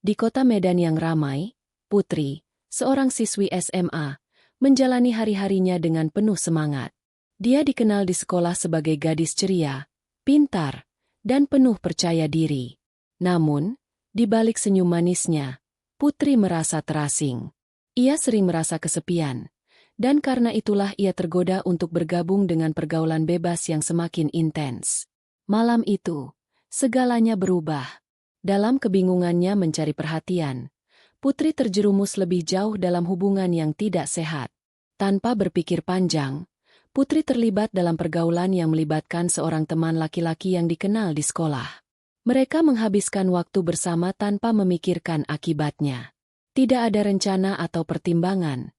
Di kota Medan yang ramai, Putri, seorang siswi SMA, menjalani hari-harinya dengan penuh semangat. Dia dikenal di sekolah sebagai gadis ceria, pintar, dan penuh percaya diri. Namun, di balik senyum manisnya, Putri merasa terasing. Ia sering merasa kesepian, dan karena itulah ia tergoda untuk bergabung dengan pergaulan bebas yang semakin intens. Malam itu, segalanya berubah. Dalam kebingungannya mencari perhatian, Putri terjerumus lebih jauh dalam hubungan yang tidak sehat. Tanpa berpikir panjang, Putri terlibat dalam pergaulan yang melibatkan seorang teman laki-laki yang dikenal di sekolah. Mereka menghabiskan waktu bersama tanpa memikirkan akibatnya. Tidak ada rencana atau pertimbangan,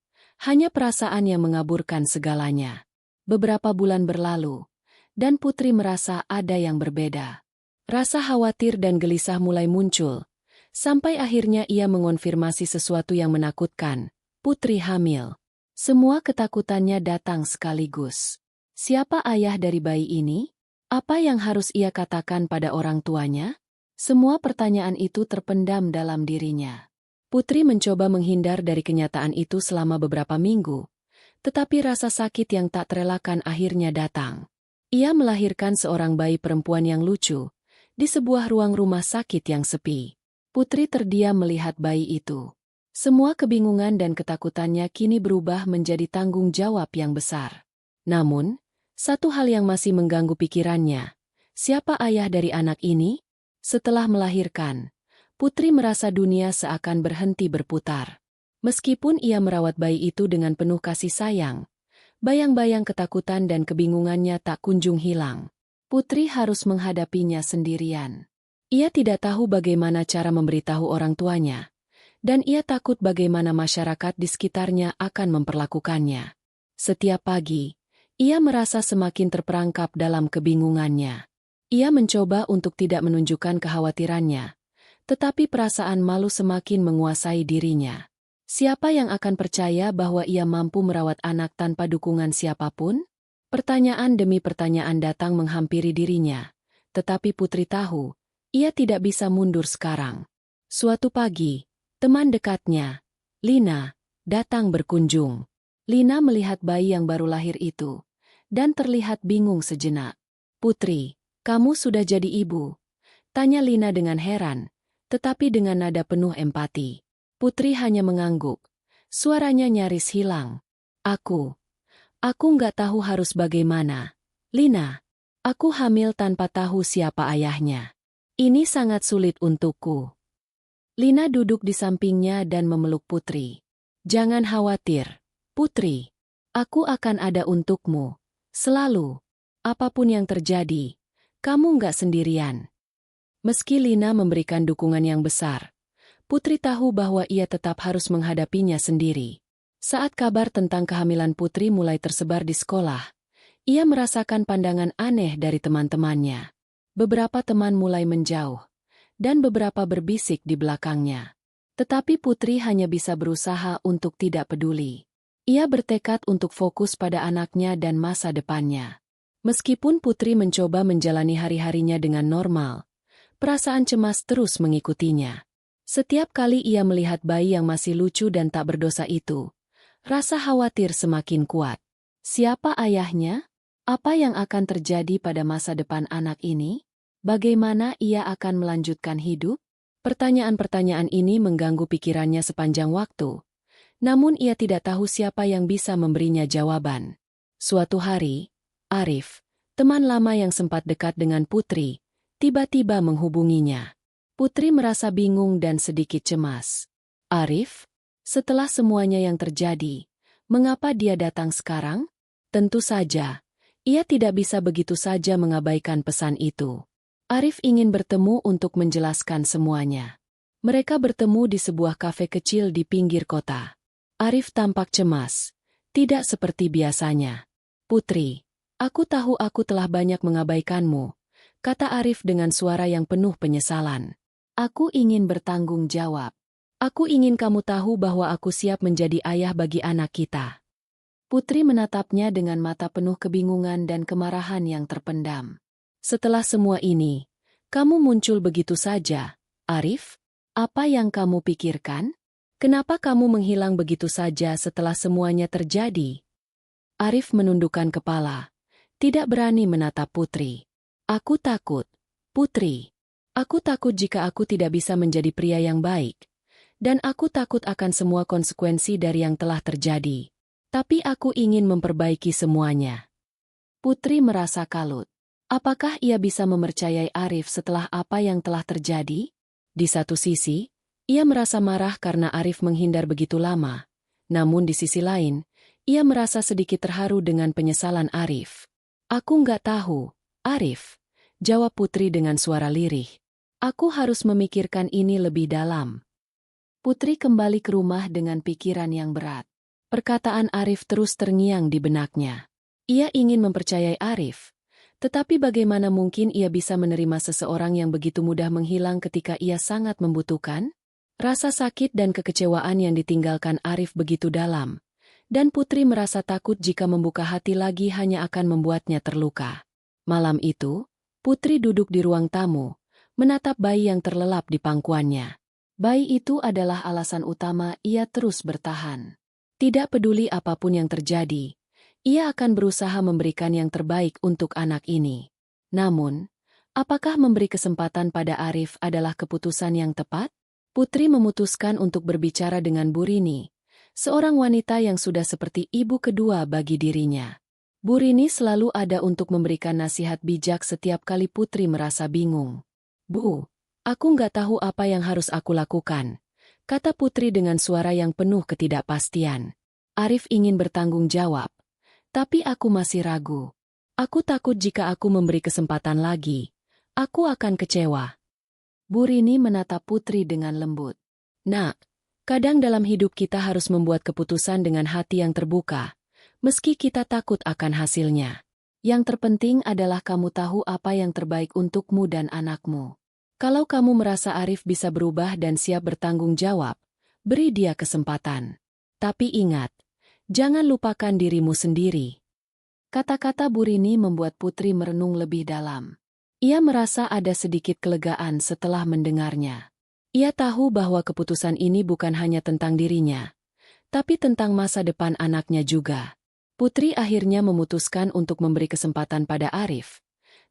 hanya perasaan yang mengaburkan segalanya. Beberapa bulan berlalu, dan Putri merasa ada yang berbeda. Rasa khawatir dan gelisah mulai muncul, sampai akhirnya ia mengonfirmasi sesuatu yang menakutkan. Putri hamil. Semua ketakutannya datang sekaligus. Siapa ayah dari bayi ini? Apa yang harus ia katakan pada orang tuanya? Semua pertanyaan itu terpendam dalam dirinya. Putri mencoba menghindar dari kenyataan itu selama beberapa minggu, tetapi rasa sakit yang tak terelakkan akhirnya datang. Ia melahirkan seorang bayi perempuan yang lucu, di sebuah ruang rumah sakit yang sepi. Putri terdiam melihat bayi itu. Semua kebingungan dan ketakutannya kini berubah menjadi tanggung jawab yang besar. Namun, satu hal yang masih mengganggu pikirannya. Siapa ayah dari anak ini? Setelah melahirkan, Putri merasa dunia seakan berhenti berputar. Meskipun ia merawat bayi itu dengan penuh kasih sayang, bayang-bayang ketakutan dan kebingungannya tak kunjung hilang. Putri harus menghadapinya sendirian. Ia tidak tahu bagaimana cara memberitahu orang tuanya, dan ia takut bagaimana masyarakat di sekitarnya akan memperlakukannya. Setiap pagi, ia merasa semakin terperangkap dalam kebingungannya. Ia mencoba untuk tidak menunjukkan kekhawatirannya, tetapi perasaan malu semakin menguasai dirinya. Siapa yang akan percaya bahwa ia mampu merawat anak tanpa dukungan siapapun? Pertanyaan demi pertanyaan datang menghampiri dirinya, tetapi Putri tahu, ia tidak bisa mundur sekarang. Suatu pagi, teman dekatnya, Lina, datang berkunjung. Lina melihat bayi yang baru lahir itu, dan terlihat bingung sejenak. "Putri, kamu sudah jadi ibu?" tanya Lina dengan heran, tetapi dengan nada penuh empati. Putri hanya mengangguk, suaranya nyaris hilang. Aku nggak tahu harus bagaimana. Lina, aku hamil tanpa tahu siapa ayahnya. Ini sangat sulit untukku. Lina duduk di sampingnya dan memeluk Putri. Jangan khawatir, Putri. Aku akan ada untukmu. Selalu. Apapun yang terjadi, kamu nggak sendirian. Meski Lina memberikan dukungan yang besar, Putri tahu bahwa ia tetap harus menghadapinya sendiri. Saat kabar tentang kehamilan Putri mulai tersebar di sekolah, ia merasakan pandangan aneh dari teman-temannya. Beberapa teman mulai menjauh, dan beberapa berbisik di belakangnya. Tetapi Putri hanya bisa berusaha untuk tidak peduli. Ia bertekad untuk fokus pada anaknya dan masa depannya. Meskipun Putri mencoba menjalani hari-harinya dengan normal, perasaan cemas terus mengikutinya. Setiap kali ia melihat bayi yang masih lucu dan tak berdosa itu, rasa khawatir semakin kuat. Siapa ayahnya? Apa yang akan terjadi pada masa depan anak ini? Bagaimana ia akan melanjutkan hidup? Pertanyaan-pertanyaan ini mengganggu pikirannya sepanjang waktu. Namun ia tidak tahu siapa yang bisa memberinya jawaban. Suatu hari, Arif, teman lama yang sempat dekat dengan Putri, tiba-tiba menghubunginya. Putri merasa bingung dan sedikit cemas. Arif? Setelah semuanya yang terjadi, mengapa dia datang sekarang? Tentu saja, ia tidak bisa begitu saja mengabaikan pesan itu. Arif ingin bertemu untuk menjelaskan semuanya. Mereka bertemu di sebuah kafe kecil di pinggir kota. Arif tampak cemas, tidak seperti biasanya. "Putri, aku tahu aku telah banyak mengabaikanmu," kata Arif dengan suara yang penuh penyesalan. "Aku ingin bertanggung jawab. Aku ingin kamu tahu bahwa aku siap menjadi ayah bagi anak kita." Putri menatapnya dengan mata penuh kebingungan dan kemarahan yang terpendam. "Setelah semua ini, kamu muncul begitu saja, Arif? Apa yang kamu pikirkan? Kenapa kamu menghilang begitu saja setelah semuanya terjadi? Arif menundukkan kepala, tidak berani menatap Putri. Aku takut, Putri. Aku takut jika aku tidak bisa menjadi pria yang baik. Dan aku takut akan semua konsekuensi dari yang telah terjadi. Tapi aku ingin memperbaiki semuanya. Putri merasa kalut. Apakah ia bisa mempercayai Arif setelah apa yang telah terjadi? Di satu sisi, ia merasa marah karena Arif menghindar begitu lama. Namun di sisi lain, ia merasa sedikit terharu dengan penyesalan Arif. Aku nggak tahu, Arif, jawab Putri dengan suara lirih. Aku harus memikirkan ini lebih dalam. Putri kembali ke rumah dengan pikiran yang berat. Perkataan Arif terus terngiang di benaknya. Ia ingin mempercayai Arif. Tetapi bagaimana mungkin ia bisa menerima seseorang yang begitu mudah menghilang ketika ia sangat membutuhkan? Rasa sakit dan kekecewaan yang ditinggalkan Arif begitu dalam. Dan Putri merasa takut jika membuka hati lagi hanya akan membuatnya terluka. Malam itu, Putri duduk di ruang tamu, menatap bayi yang terlelap di pangkuannya. Bayi itu adalah alasan utama ia terus bertahan. Tidak peduli apapun yang terjadi, ia akan berusaha memberikan yang terbaik untuk anak ini. Namun, apakah memberi kesempatan pada Arif adalah keputusan yang tepat? Putri memutuskan untuk berbicara dengan Bu Rini, seorang wanita yang sudah seperti ibu kedua bagi dirinya. Bu Rini selalu ada untuk memberikan nasihat bijak setiap kali Putri merasa bingung. Bu, aku nggak tahu apa yang harus aku lakukan, kata Putri dengan suara yang penuh ketidakpastian. Arif ingin bertanggung jawab. Tapi aku masih ragu. Aku takut jika aku memberi kesempatan lagi, aku akan kecewa. Bu Rini menatap Putri dengan lembut. Nak, kadang dalam hidup kita harus membuat keputusan dengan hati yang terbuka, meski kita takut akan hasilnya. Yang terpenting adalah kamu tahu apa yang terbaik untukmu dan anakmu. Kalau kamu merasa Arif bisa berubah dan siap bertanggung jawab, beri dia kesempatan. Tapi ingat, jangan lupakan dirimu sendiri. Kata-kata Bu Rini membuat Putri merenung lebih dalam. Ia merasa ada sedikit kelegaan setelah mendengarnya. Ia tahu bahwa keputusan ini bukan hanya tentang dirinya, tapi tentang masa depan anaknya juga. Putri akhirnya memutuskan untuk memberi kesempatan pada Arif.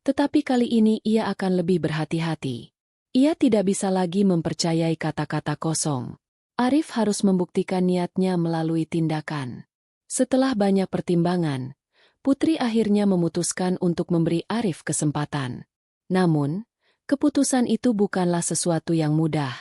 Tetapi kali ini ia akan lebih berhati-hati. Ia tidak bisa lagi mempercayai kata-kata kosong. Arif harus membuktikan niatnya melalui tindakan. Setelah banyak pertimbangan, Putri akhirnya memutuskan untuk memberi Arif kesempatan. Namun, keputusan itu bukanlah sesuatu yang mudah.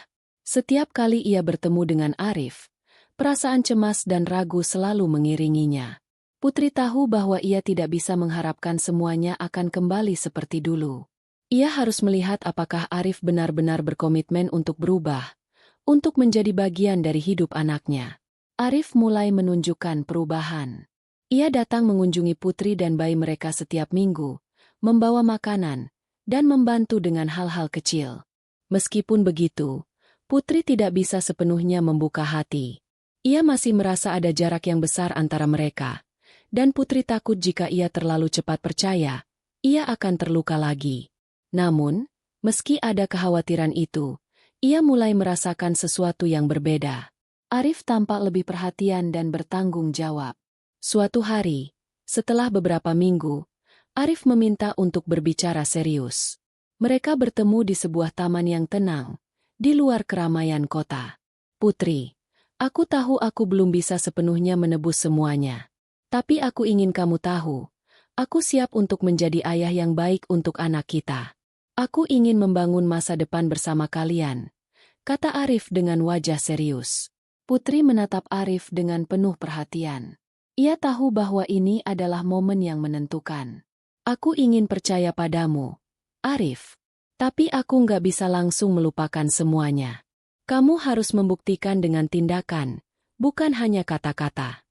Setiap kali ia bertemu dengan Arif, perasaan cemas dan ragu selalu mengiringinya. Putri tahu bahwa ia tidak bisa mengharapkan semuanya akan kembali seperti dulu. Ia harus melihat apakah Arif benar-benar berkomitmen untuk berubah, untuk menjadi bagian dari hidup anaknya. Arif mulai menunjukkan perubahan. Ia datang mengunjungi Putri dan bayi mereka setiap minggu, membawa makanan, dan membantu dengan hal-hal kecil. Meskipun begitu, Putri tidak bisa sepenuhnya membuka hati. Ia masih merasa ada jarak yang besar antara mereka, dan Putri takut jika ia terlalu cepat percaya, ia akan terluka lagi. Namun, meski ada kekhawatiran itu, ia mulai merasakan sesuatu yang berbeda. Arif tampak lebih perhatian dan bertanggung jawab. Suatu hari, setelah beberapa minggu, Arif meminta untuk berbicara serius. Mereka bertemu di sebuah taman yang tenang, di luar keramaian kota. Putri, aku tahu aku belum bisa sepenuhnya menebus semuanya. Tapi aku ingin kamu tahu, aku siap untuk menjadi ayah yang baik untuk anak kita. Aku ingin membangun masa depan bersama kalian, kata Arif dengan wajah serius. Putri menatap Arif dengan penuh perhatian. Ia tahu bahwa ini adalah momen yang menentukan. Aku ingin percaya padamu, Arif. Tapi aku nggak bisa langsung melupakan semuanya. Kamu harus membuktikan dengan tindakan, bukan hanya kata-kata.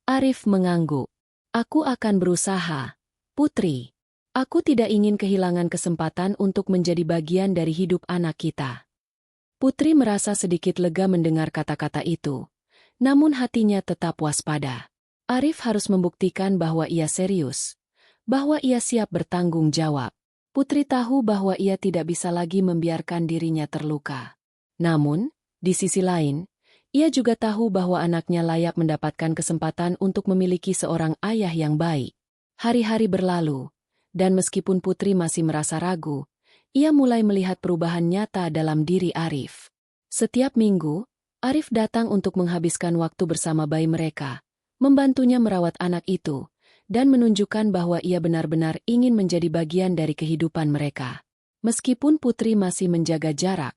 Arif mengangguk. Aku akan berusaha, Putri. Aku tidak ingin kehilangan kesempatan untuk menjadi bagian dari hidup anak kita. Putri merasa sedikit lega mendengar kata-kata itu, namun hatinya tetap waspada. Arif harus membuktikan bahwa ia serius, bahwa ia siap bertanggung jawab. Putri tahu bahwa ia tidak bisa lagi membiarkan dirinya terluka. Namun, di sisi lain, ia juga tahu bahwa anaknya layak mendapatkan kesempatan untuk memiliki seorang ayah yang baik. Hari-hari berlalu, dan meskipun Putri masih merasa ragu, ia mulai melihat perubahan nyata dalam diri Arif. Setiap minggu, Arif datang untuk menghabiskan waktu bersama bayi mereka, membantunya merawat anak itu, dan menunjukkan bahwa ia benar-benar ingin menjadi bagian dari kehidupan mereka. Meskipun Putri masih menjaga jarak,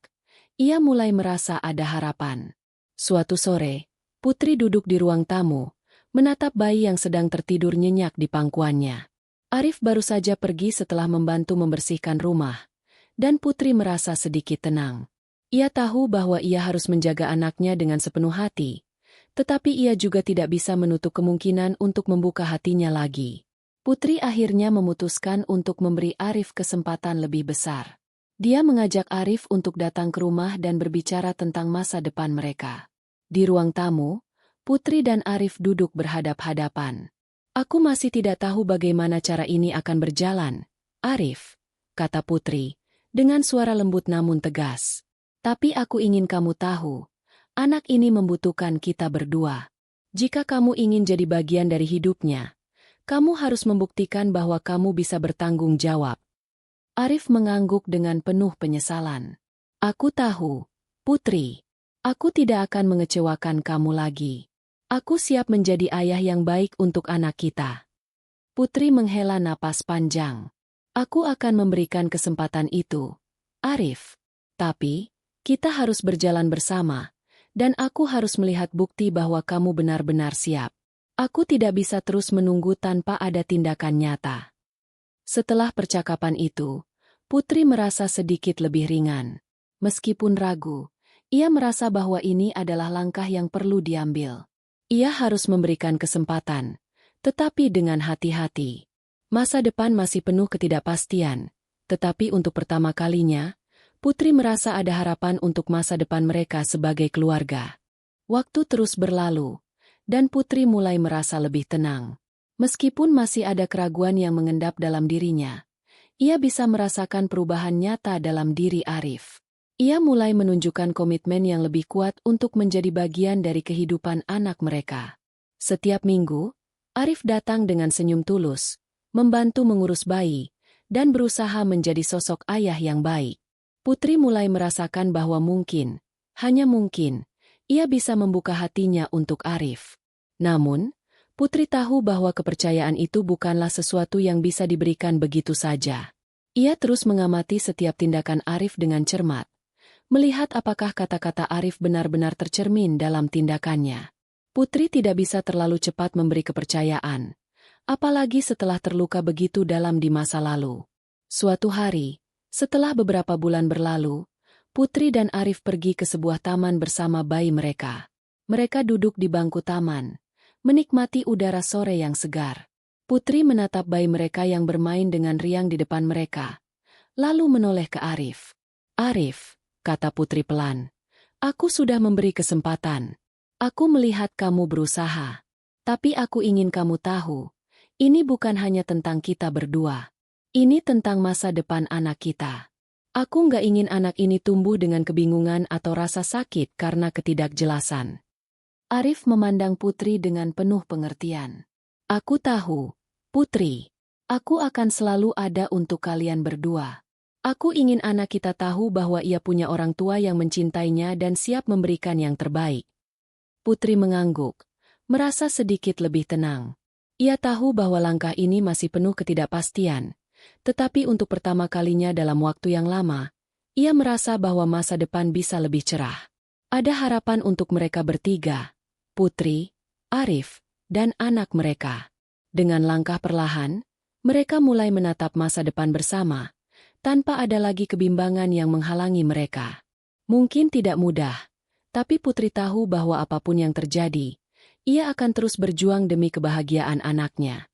ia mulai merasa ada harapan. Suatu sore, Putri duduk di ruang tamu, menatap bayi yang sedang tertidur nyenyak di pangkuannya. Arif baru saja pergi setelah membantu membersihkan rumah, dan Putri merasa sedikit tenang. Ia tahu bahwa ia harus menjaga anaknya dengan sepenuh hati, tetapi ia juga tidak bisa menutup kemungkinan untuk membuka hatinya lagi. Putri akhirnya memutuskan untuk memberi Arif kesempatan lebih besar. Dia mengajak Arif untuk datang ke rumah dan berbicara tentang masa depan mereka. Di ruang tamu, Putri dan Arif duduk berhadap-hadapan. "Aku masih tidak tahu bagaimana cara ini akan berjalan, Arif," kata Putri, dengan suara lembut namun tegas. "Tapi aku ingin kamu tahu, anak ini membutuhkan kita berdua. Jika kamu ingin jadi bagian dari hidupnya, kamu harus membuktikan bahwa kamu bisa bertanggung jawab." Arif mengangguk dengan penuh penyesalan. "Aku tahu, Putri. Aku tidak akan mengecewakan kamu lagi. Aku siap menjadi ayah yang baik untuk anak kita." Putri menghela napas panjang. "Aku akan memberikan kesempatan itu, Arif. Tapi, kita harus berjalan bersama, dan aku harus melihat bukti bahwa kamu benar-benar siap. Aku tidak bisa terus menunggu tanpa ada tindakan nyata." Setelah percakapan itu, Putri merasa sedikit lebih ringan. Meskipun ragu, ia merasa bahwa ini adalah langkah yang perlu diambil. Ia harus memberikan kesempatan, tetapi dengan hati-hati. Masa depan masih penuh ketidakpastian, tetapi untuk pertama kalinya, Putri merasa ada harapan untuk masa depan mereka sebagai keluarga. Waktu terus berlalu, dan Putri mulai merasa lebih tenang. Meskipun masih ada keraguan yang mengendap dalam dirinya, ia bisa merasakan perubahan nyata dalam diri Arif. Ia mulai menunjukkan komitmen yang lebih kuat untuk menjadi bagian dari kehidupan anak mereka. Setiap minggu, Arif datang dengan senyum tulus, membantu mengurus bayi, dan berusaha menjadi sosok ayah yang baik. Putri mulai merasakan bahwa mungkin, hanya mungkin, ia bisa membuka hatinya untuk Arif. Namun, Putri tahu bahwa kepercayaan itu bukanlah sesuatu yang bisa diberikan begitu saja. Ia terus mengamati setiap tindakan Arif dengan cermat, melihat apakah kata-kata Arif benar-benar tercermin dalam tindakannya. Putri tidak bisa terlalu cepat memberi kepercayaan, apalagi setelah terluka begitu dalam di masa lalu. Suatu hari, setelah beberapa bulan berlalu, Putri dan Arif pergi ke sebuah taman bersama bayi mereka. Mereka duduk di bangku taman, menikmati udara sore yang segar. Putri menatap bayi mereka yang bermain dengan riang di depan mereka, lalu menoleh ke Arif. "Arif," kata Putri pelan, "aku sudah memberi kesempatan. Aku melihat kamu berusaha. Tapi aku ingin kamu tahu, ini bukan hanya tentang kita berdua. Ini tentang masa depan anak kita. Aku nggak ingin anak ini tumbuh dengan kebingungan atau rasa sakit karena ketidakjelasan." Arif memandang Putri dengan penuh pengertian. "Aku tahu, Putri. Aku akan selalu ada untuk kalian berdua. Aku ingin anak kita tahu bahwa ia punya orang tua yang mencintainya dan siap memberikan yang terbaik." Putri mengangguk, merasa sedikit lebih tenang. Ia tahu bahwa langkah ini masih penuh ketidakpastian, tetapi untuk pertama kalinya dalam waktu yang lama, ia merasa bahwa masa depan bisa lebih cerah. Ada harapan untuk mereka bertiga, Putri, Arif, dan anak mereka. Dengan langkah perlahan, mereka mulai menatap masa depan bersama, tanpa ada lagi kebimbangan yang menghalangi mereka. Mungkin tidak mudah, tapi Putri tahu bahwa apapun yang terjadi, ia akan terus berjuang demi kebahagiaan anaknya.